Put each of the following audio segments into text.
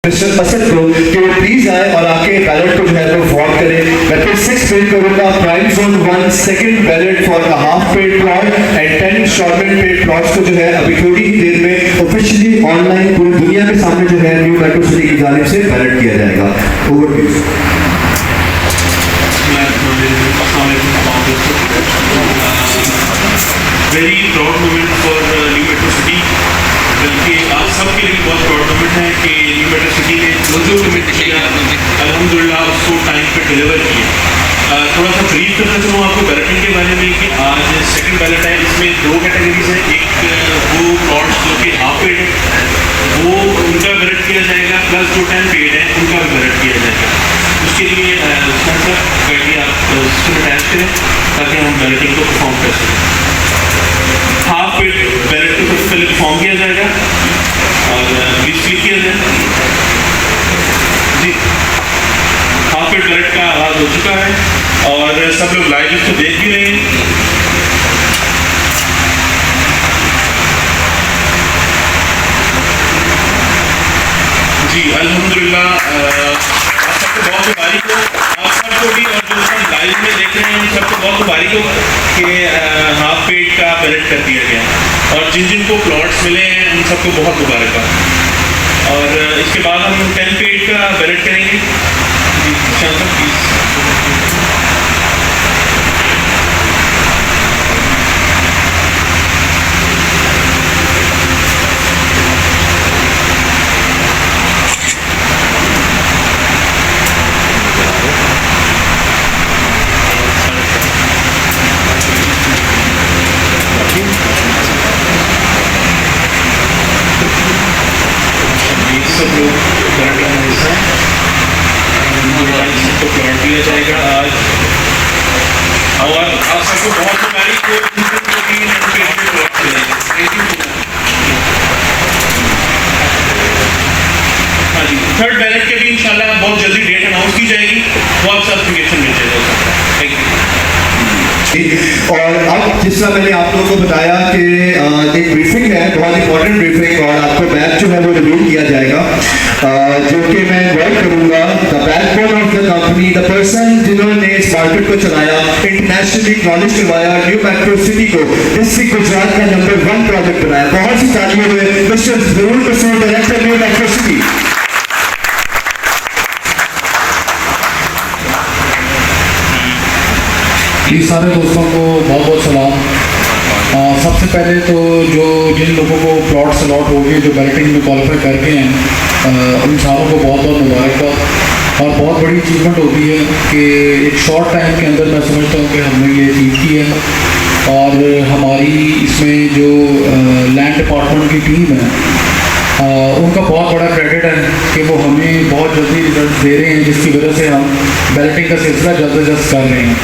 Mister Asad को कि वो प्लीज आए और आके बैलेट को जो है वो वॉट करें। मैं फिर 6 प्रिंट करूंगा। Prime zone 1 second ballot for a half paid plot and 10 instalment paid plots को जो है अभी थोड़ी ही देर में ऑफिशियली ऑनलाइन पूरी दुनिया के सामने जो है न्यू मेट्रो सिटी की जानिब से बैलेट किया जाएगा। Over to you. Very proud moment for new metro city, बल्कि आप सबके लिए बहुत प्राउड मोमेंट है कि न्यू मेट्रो सिटी ने जो कमिट किया अल्हम्दुलिल्लाह उसको टाइम पे डिलीवर किया। थोड़ा सा ब्रीफ करना चाहूँ आपको बैलेटिंग के बारे में कि आज सेकंड बैलेट है, इसमें 2 कैटेगरीज हैं। एक वो प्लॉट्स जो कि हाफ पेड है वो उनका बैलेट किया जाएगा, प्लस जो 10 पेड है उनका भी बैलेट किया जाएगा। उसके लिए स्पॉन्सर करके आप उसको अटैच करें ताकि हम बैलेटिंग को परफॉर्म कर सकें। हाफ पेड बैलेट को सबसे पहले परफॉर्म किया जाएगा और प्लीज क्लिक किया जाए जी। हाफ पेड बैलेट का आगाज हो चुका है और सब लोग लाइव इसको देख भी रहे हैं। जी अल्हम्दुलिल्लाह आप सबको बहुत मुबारक हो, आप सबको भी, और जो सब लाइव में देख रहे हैं उन सबको बहुत मुबारक हो कि हाफ पेड का बैलेट कर दिया गया और जिन जिन को प्लॉट्स मिले हैं उन सबको बहुत मुबारक। और इसके बाद हम 10 पेड का बैलेट करेंगे। जी शांत प्लीज। सब लोग प्लाट का हिस्सा सबको प्लाट दिया जाएगा आज। और आप सबको बहुत मुबारक हो। हाँ जी, थर्ड बैलेट के भी इंशाल्लाह बहुत जल्दी डेट अनाउंस की जाएगी, वो आप सब एप्लीकेशन मिल जाएगा। Thank you. और अब जिस तरह मैंने आप लोगों को बताया कि एक ब्रीफिंग है, बहुत इंपॉर्टेंट ब्रीफिंग, और आपको बैच जो है वो रिवील किया जाएगा जो कि मैं इन्वाइट करूंगा the backbone of the company, the person जिन्होंने इस मार्केट को चलाया, इंटरनेशनली एक्नॉलेज करवाया, न्यू मेट्रो सिटी को डिस्ट्रिक्ट गुजरात का नंबर 1 प्रोजेक्ट बनाया। बहुत सी तालियों में मिस्टर जरूर कसूर, डायरेक्टर न्यू मेट्रो सिटी। सारे दोस्तों को बहुत बहुत सलाम। सबसे पहले तो जिन लोगों को प्लॉट्स अलॉट हो गए, जो बैलेटिंग में क्वालिफाई करके हैं, उन सारों को बहुत बहुत मुबारकबाद। और बहुत बड़ी अचीवमेंट होती है कि एक शॉर्ट टाइम के अंदर मैं समझता हूँ कि हमने ये अचीव की है। और हमारी इसमें जो लैंड डिपार्टमेंट की टीम है उनका बहुत बड़ा क्रेडिट है कि वो हमें बहुत जल्दी रिजल्ट दे रहे हैं, जिसकी वजह से हम बैलेटिंग का सिलसिला जल्द से जल्द कर रहे हैं।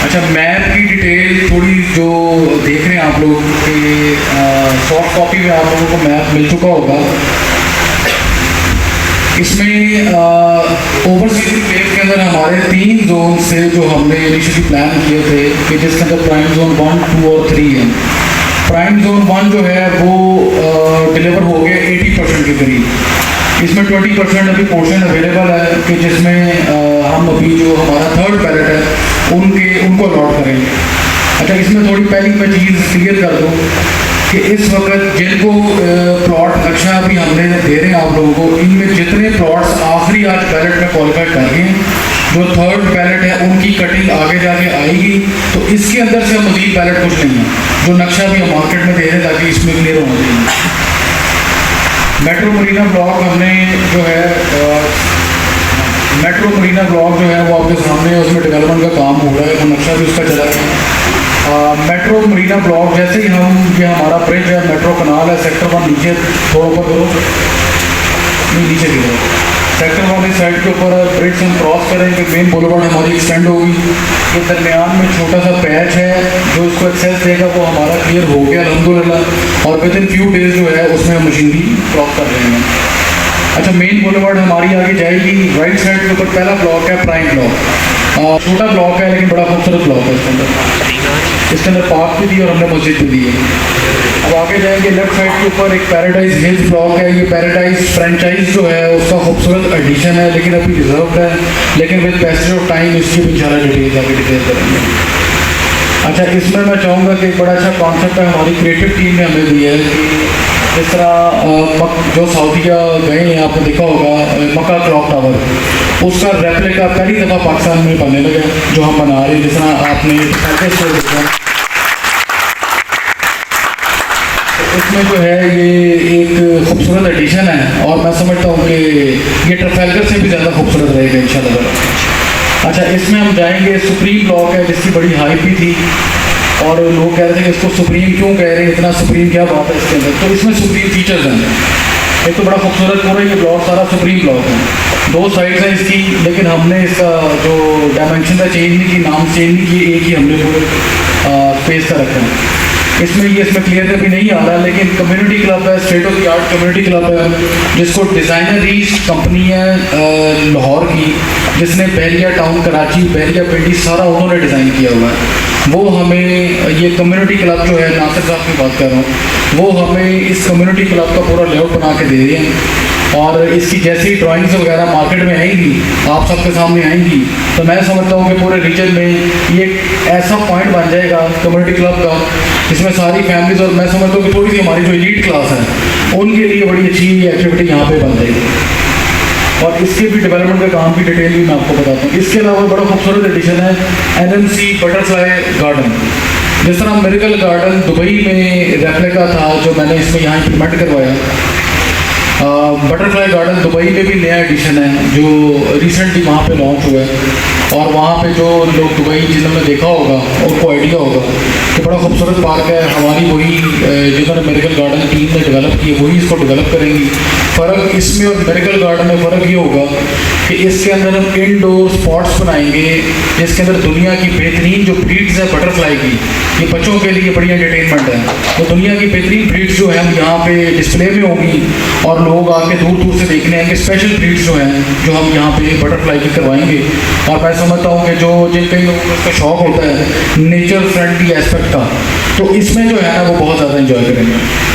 अच्छा, मैप की डिटेल थोड़ी जो देख रहे हैं आप लोग कि सॉफ्ट कॉपी में आप लोगों को मैप मिल चुका होगा। इसमें ओवरसीज वेव के अंदर हमारे 3 जोन से जो हमने इनिशियली प्लान किए थे कि जिसके अंदर प्राइम जोन 1, 2 और 3 है। प्राइम जोन 1 जो है वो डिलीवर हो गया 80% के करीब। इसमें 20% अभी पोर्शन अवेलेबल है कि जिसमें हम अभी जो हमारा थर्ड बैलेट है उनको अलॉट करेंगे। अच्छा, इसमें थोड़ी पहली मैं चीज़ क्लियर कर दूँ कि इस वक्त जिनको प्लॉट नक्शा अभी हमने दे रहे हैं आप लोगों को, इनमें जितने प्लॉट्स आखिरी आज बैलेट में क्वालिफाई कर गए हैं, जो थर्ड बैलेट है उनकी कटिंग आगे जाके आएगी। तो इसके अंदर से मज़ीद बैलेट कुछ नहीं है, जो नक्शा भी हम मार्केट में दे रहे हैं ताकि इसमें क्लियर होना चाहिए। मेट्रो मरीना ब्लॉक हमने जो है मेट्रो मरीना ब्लॉक जो है वो आपके सामने है, उसमें डेवलपमेंट का काम हो रहा है, वो नक्शा भी उसका चला गया। मेट्रो मरीना ब्लॉक जैसे ही हम ये हमारा ब्रिज है, मेट्रो कनाल है, सेक्टर 1 नीचे थोड़ा ऊपर करो, नहीं नीचे गिरो, सेक्टर 1 इस साइड के ऊपर ब्रिज हम क्रॉस करेंगे, मेन बुलेवार्ड हमारी एक्सटेंड होगी। ये दरमियान में छोटा सा पैच है जो उसको एक्सेस देगा, वो हमारा क्लियर हो गया अल्हम्दुलिल्लाह। और विद इन फ्यू डेज जो है उसमें हम मशीनरी क्रॉस कर रहे हैं। अच्छा, मेन बुलेवार्ड हमारी आगे जाएगी, राइट साइड के ऊपर पहला ब्लॉक है प्राइम ब्लॉक। छोटा ब्लॉक है लेकिन बड़ा खूबसूरत ब्लॉक है इसके अंदर पार्क भी दी और हमने मस्जिद भी दी है। अब आगे जाएंगे लेफ्ट साइड के ऊपर एक पैराडाइज हिल्स ब्लॉक है। ये पैराडाइज फ्रेंचाइज जो है उसका खूबसूरत एडिशन है लेकिन अभी रिजर्व है, लेकिन विद पैसेज ऑफ टाइम इसकी भी इंशाल्लाह डिटेल आगे डिटेल करेंगे। अच्छा, इसमें मैं चाहूँगा कि एक बड़ा अच्छा कॉन्सेप्ट है हमारी क्रिएटिव टीम ने हमें दिया है कि जिस तरह जो सऊदीया गए हैं आपने देखा होगा मक्का क्लॉक टावर, उसका रेप्लिका पहली दफ़ा पाकिस्तान में बनने लगा जो हम बना रहे हैं। जिस तरह आपने पैकेज को देखा, इसमें जो है ये एक खूबसूरत एडिशन है और मैं समझता हूँ कि ये ट्रफेलगर से भी ज़्यादा खूबसूरत रहेगा इंशाल्लाह। अच्छा, इसमें हम जाएंगे सुप्रीम ब्लॉक है जिसकी बड़ी हाइप भी थी और लोग कह रहे थे कि इसको सुप्रीम क्यों कह रहे हैं, इतना सुप्रीम क्या बात है इसके अंदर। तो इसमें सुप्रीम फीचर्स हैं। एक तो बड़ा खूबसूरत पूरा ये ब्लॉक सारा सुप्रीम ब्लॉक है, 2 साइड्स हैं इसकी, लेकिन हमने इसका जो डायमेंशन का चेंज नहीं की, नाम चेंज नहीं किए, एक ही हमने पूरे स्पेस का रखा है। इसमें क्लियर अभी नहीं आ रहा, लेकिन कम्युनिटी क्लब है, state of the art community club है जिसको डिज़ाइनर ईस्ट कंपनी है लाहौर की, जिसने बहरिया टाउन कराची, बहरिया पिंडी सारा उन्होंने डिज़ाइन किया हुआ है। वो हमें ये कम्युनिटी क्लब जो है, नासिर साहब की बात कर रहा हूँ, वो हमें इस कम्युनिटी क्लब का पूरा लेआउट बना के दे रहे हैं और इसकी जैसी ड्राइंग्स वगैरह मार्केट में आएंगी, आप सबके सामने आएंगी, तो मैं समझता हूँ कि पूरे रीजन में ये ऐसा पॉइंट बन जाएगा कम्युनिटी क्लब का जिसमें सारी फैमिलीज, और मैं समझता हूँ कि थोड़ी सी हमारी जो एलीट क्लास है उनके लिए बड़ी अच्छी एक्टिविटी यहाँ पे बन जाएगी। और इसके भी डेवलपमेंट का काम की डिटेल भी मैं आपको बताता हूँ। इसके अलावा बड़ा खूबसूरत एडिशन है NMC बटरफ्लाई गार्डन। जिस तरह मिरेकल गार्डन दुबई में रेप्लिका था जो मैंने इसमें यहाँ इम्प्लीमेंट करवाया, बटरफ्लाई गार्डन दुबई में भी नया एडिशन है जो रिसेंटली वहाँ पे लॉन्च हुआ है। और वहाँ पे जो लोग दुबई जिन्होंने देखा होगा उनको आइडिया होगा कि बड़ा खूबसूरत पार्क है। हमारी वही जिन्होंने मिरेकल गार्डन टीम ने डेवलप की है वही इसको डेवलप करेंगी। फ़र्क इसमें और मिरेकल गार्डन में फ़र्क ये होगा कि इसके अंदर हम इंडोर स्पॉट्स बनाएंगे जिसके अंदर दुनिया की बेहतरीन जो ब्रीड्स है बटरफ्लाई की, ये बच्चों के लिए बड़ी एंटरटेनमेंट है। तो दुनिया की बेहतरीन ब्रीड्स जो है हम यहाँ पे डिस्प्ले में होंगी और लोग आके दूर दूर से देखने आएंगे। स्पेशल ब्रीड्स जो हैं जो हम यहाँ पे बटरफ्लाई की करवाएंगे। और मैं समझता हूँ कि जो जिन कई लोगों को इसका शौक होता है नेचर फ्रेंडली एस्पेक्ट का, तो इसमें जो है ना वो बहुत ज़्यादा इंजॉय करेंगे।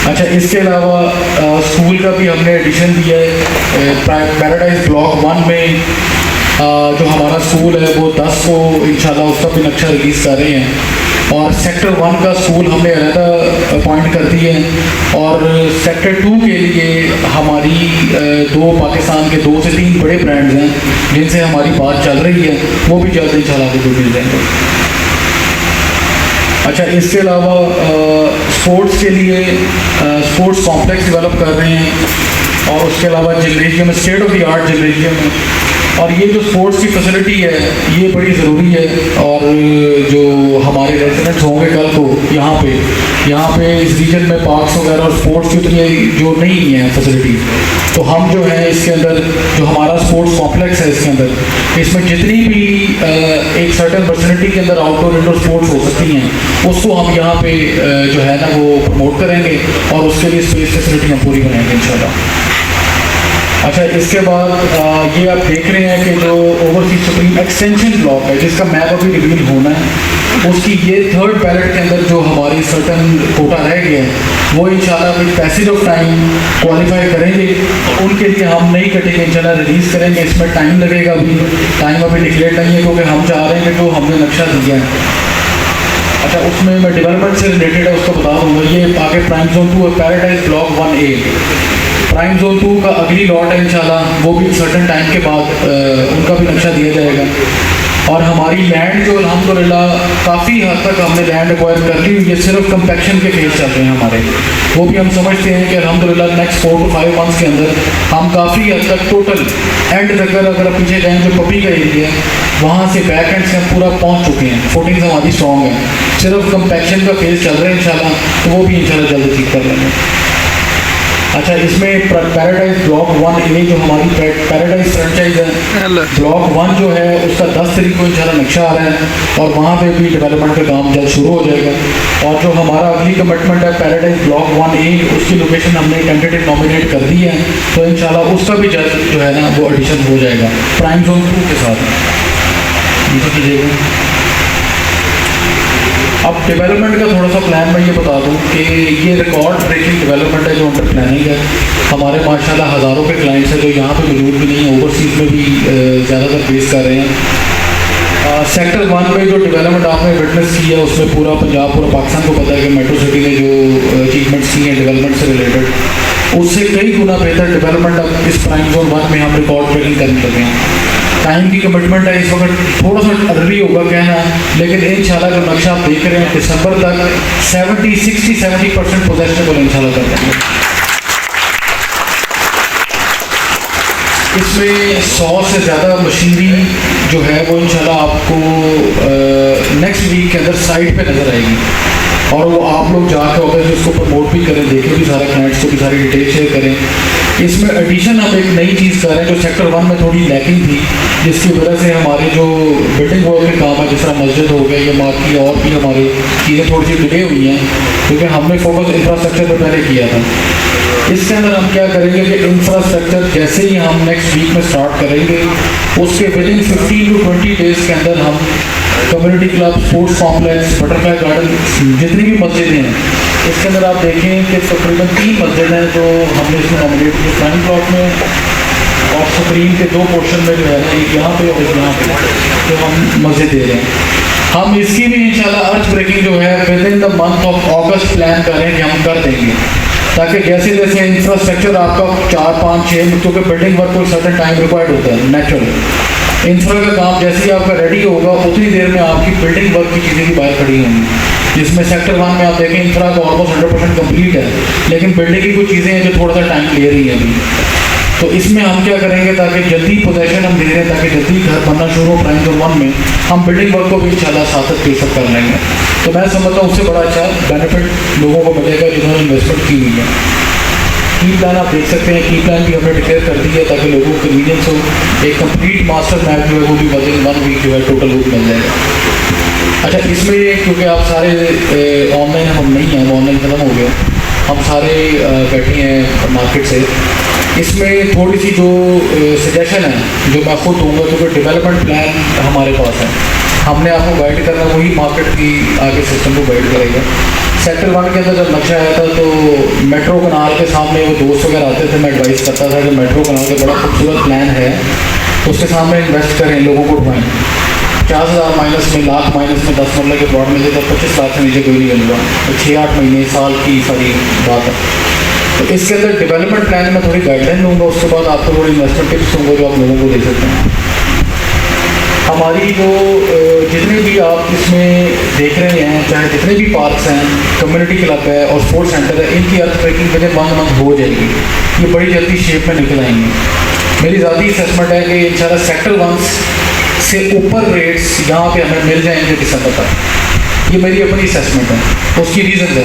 अच्छा, इसके अलावा स्कूल का भी हमने एडिशन दिया है। पैराडाइज ब्लॉक 1 में जो हमारा स्कूल है वो 10 को इंशाल्लाह उसका भी नक्शा रिलीज़ कर रहे हैं। और सेक्टर 1 का स्कूल हमने अलहदा अपॉइंट कर दिए हैं। और सेक्टर 2 के लिए हमारी पाकिस्तान के 2 से 3 बड़े ब्रांड्स हैं जिनसे हमारी बात चल रही है, वो भी जल्द इंशाल्लाह आपको मिल जाएंगे। अच्छा, इसके अलावा स्पोर्ट्स के लिए स्पोर्ट्स कॉम्प्लेक्स डेवलप कर रहे हैं और उसके अलावा gymnasium, state of the art gymnasium है। और ये जो स्पोर्ट्स की फैसिलिटी है ये बड़ी ज़रूरी है। और जो हमारे रेजिडेंट्स होंगे कल को यहाँ पे इस रीजन में पार्क्स वगैरह और स्पोर्ट्स की उतनी जो नहीं है फैसिलिटी, तो हम जो है इसके अंदर जो हमारा स्पोर्ट्स कॉम्प्लेक्स है इसके अंदर इसमें जितनी भी एक सर्टेन पर्सनैलिटी के अंदर आउटडोर इंडोर स्पोर्ट्स हो सकती हैं उसको हम यहाँ पे जो है ना वो प्रमोट करेंगे और उसके लिए स्पेस फैसिलिटी हम पूरी बनाएंगे इंशाल्लाह। अच्छा, इसके बाद ये आप देख रहे हैं कि जो ओवरसीज सुप्रीम एक्सटेंशन ब्लॉक है जिसका मैप अभी रिवील होना है, उसकी ये 3rd बैलेट के अंदर जो हमारी सर्टन कोटा रह गया है वो इंशाल्लाह with passage of time qualify करेंगे। उनके लिए हम नई कटिंग इंशाल्लाह रिलीज़ करेंगे। इसमें टाइम लगेगा, अभी टाइम अभी डिक्लेयर नहीं है क्योंकि हम चाह रहे हैं कि जो हमने नक्शा दिया है, अच्छा उसमें मैं डेवलपमेंट से रिलेटेड है उसको बता दूँगा। ये आगे prime zone 2 paradise block 1A, prime zone 2 का अगली लॉट है इंशाल्लाह, वो भी सर्टन टाइम के बाद उनका भी नक्शा दिया जाएगा। और हमारी लैंड जो अल्हम्दुलिल्लाह काफ़ी हद तक हमने लैंड एक्वायर कर ली हुई है, सिर्फ कंपैक्शन के फेज चल रहे हैं हमारे। वो भी हम समझते हैं कि अल्हम्दुलिल्लाह नेक्स्ट 4 to 5 मंथ्स के अंदर हम काफ़ी हद तक टोटल एंड तक अगर पीछे जाएँ जो पपी का एरिया है वहाँ से बैक एंड से हम पूरा पहुँच चुके हैं। फुटिंग्स हमारी स्ट्रॉन्ग है, सिर्फ कंपैक्शन का फेज चल रहा है इंशाल्लाह, तो वो भी इंशाल्लाह जल्दी ठीक कर लेंगे। अच्छा, इसमें पैराडाइज ब्लॉक 1A जो हमारी पैराडाइज फ्रेंचाइज है, ब्लॉक 1 जो है उसका 10 तारीख को इंशाल्लाह नक्शा आ रहा है और वहाँ पे भी डेवलपमेंट का काम जल्द शुरू हो जाएगा। और जो हमारा अगली कमिटमेंट है पैराडाइज ब्लॉक 1A, उसकी लोकेशन हमने टेंटेटिव नॉमिनेट कर दी है, तो इंशाल्लाह उसका भी जल्द जो है ना वो एडिशन हो जाएगा प्राइम जोन 2 के साथ। नीचे कीजिएगा। अब डेवलपमेंट का थोड़ा सा प्लान मैं ये बता दूं कि ये रिकॉर्ड ब्रेकिंग डेवलपमेंट है जो अंडर प्लानिंग है। हमारे माशाल्लाह हज़ारों के क्लाइंट्स हैं जो यहाँ पे मौजूद भी नहीं है, ओवरसीज़ में भी ज़्यादातर बेस कर रहे हैं। सेक्टर 1 में जो डेवलपमेंट आपने विटनेस की है उसमें पूरा पंजाब पूरा पाकिस्तान को पता है कि मेट्रो सिटी ने जो अचीवमेंट्स की हैं डेवलपमेंट से रिलेटेड, उससे कई गुना बेहतर डेवलपमेंट अब इस प्राइम जोन 1 में हम रिकॉर्ड ब्रेकिंग करने लगे हैं। टाइम की कमिटमेंट है, इस वक्त थोड़ा सा अर्ली होगा कहना, लेकिन इंशाल्लाह जो नक्शा आप देख रहे हैं दिसंबर तक 70% पोजेशनेबल इंशाल्लाह कर देंगे। इसमें 100 से ज़्यादा मशीनरी जो है वो इंशाल्लाह आपको नेक्स्ट वीक के अंदर साइट पे नज़र आएगी और वो आप लोग जाकर अगर उसको प्रमोट भी करें, देखें भी सारा क्लाइंट्स को भी सारी डिटेल शेयर करें। इसमें एडिशन हम एक नई चीज़ कर रहे हैं जो सेक्टर 1 में थोड़ी लैकिंग थी, जिसकी वजह से हमारे जो बिल्डिंग वर्क के काम है जिस तरह मस्जिद हो गया या बाकी और भी हमारी चीज़ें थोड़ी सी डिले हुई हैं क्योंकि हमने फोकस इंफ्रास्ट्रक्चर पर पहले किया था। इसके अंदर हम क्या करेंगे कि इंफ्रास्ट्रक्चर जैसे ही हम नेक्स्ट वीक में स्टार्ट करेंगे उसके विदिन 15 to 20 डेज़ के अंदर हम community club, sports complex, butterfly garden, जितनी भी मस्जिदें हैं इसके अंदर आप देखें कि तकरीबन 3 मस्जिद हैं जो हमने इसमें नॉमिनेट किए प्राइम ब्लॉक में और सुप्रीम के 2 पोर्शन में जो है ना एक यहाँ पे और एक यहाँ पे जो हम मस्जिद दे रहे हैं। हम इसकी भी इंशाल्लाह अर्थ ब्रेकिंग जो है with in the month of August plan कर रहे हैं कि हम कर देंगे, ताकि जैसे जैसे इंफ्रास्ट्रक्चर आपका 4, 5, 6 क्योंकि बिल्डिंग वर्क कोई सर्टन टाइम रिक्वायर्ड होता है नेचुरल, इंफ्रा का काम जैसे ही आपका रेडी होगा उतनी देर में आपकी बिल्डिंग वर्क की चीज़ें भी बाहर खड़ी होंगी। जिसमें सेक्टर 1 में आप देखें इंफ्रा का ऑलमोस्ट 100% कंप्लीट है, लेकिन बिल्डिंग की कुछ चीज़ें हैं जो थोड़ा सा टाइम ले रही हैं अभी। तो इसमें हम क्या करेंगे ताकि जल्दी पोजेशन हम दे रहे हैं ताकि जल्दी घर बनना शुरू हो प्राइम जोन 1 में, हम बिल्डिंग वर्क को भी इंशाल्लाह 7% कर लेंगे। तो मैं समझता हूँ उससे बड़ा अच्छा बेनिफिट लोगों को मिलेगा जिन्होंने इन्वेस्टमेंट की हुई है। की प्लान आप देख सकते हैं, की प्लान भी हमने डिक्लेयर कर दी है ताकि लोगों को कन्वीनियंस हो। एक कंप्लीट मास्टर मैप जो है वो भी विदिन 1 वीक जो है टोटल वो मिल जाएगा। अच्छा, इसमें क्योंकि आप सारे ऑनलाइन हम नहीं हैं, ऑनलाइन खत्म हो गया, हम सारे बैठे हैं मार्केट से, इसमें थोड़ी सी जो सजेशन है जो मैं खुद दूँगा क्योंकि डेवलपमेंट प्लान हमारे पास है, हमने आपको गाइड करना, वही मार्केट की आगे सिस्टम को गाइड करेगा। सेक्टर 1 के अंदर जब नक्शा आया था तो मेट्रो कनाल के सामने वो दोस्त वगैरह आते थे, मैं एडवाइस करता था कि मेट्रो कनाल का बड़ा खूबसूरत प्लान है, उसके सामने इन्वेस्ट करें, लोगों को उठाएँ। 50,000 माइनस में, लाख माइनस में 10 मरले के प्लॉट मिले तो 25 लाख से नीचे कोई नहीं मिल रहा, तो 6-8 महीने साल की सारी बात है। तो इसके अंदर डेवलपमेंट प्लान में थोड़ी गाइडलाइन दूँगा, उसके बाद आपको थोड़ी इन्वेस्टमेंट टिप्स दूँगा जो आप लोगों को दे सकते हैं। हमारी जो जितने भी आप इसमें देख रहे हैं, चाहे जितने भी पार्क्स हैं, कम्युनिटी क्लब है और स्पोर्ट्स सेंटर है, इनकी अर्थ ब्रेकिंग विदिन 1 मंथ हो जाएगी, ये बड़ी जल्दी शेप में निकल आएंगी। मेरी ज़ाती असेसमेंट है कि इंशाल्लाह सेक्टर 1 से ऊपर रेट्स यहाँ पे हमें मिल जाएंगे दिसंबर तक, ये मेरी अपनी असेसमेंट है, उसकी रीज़न है।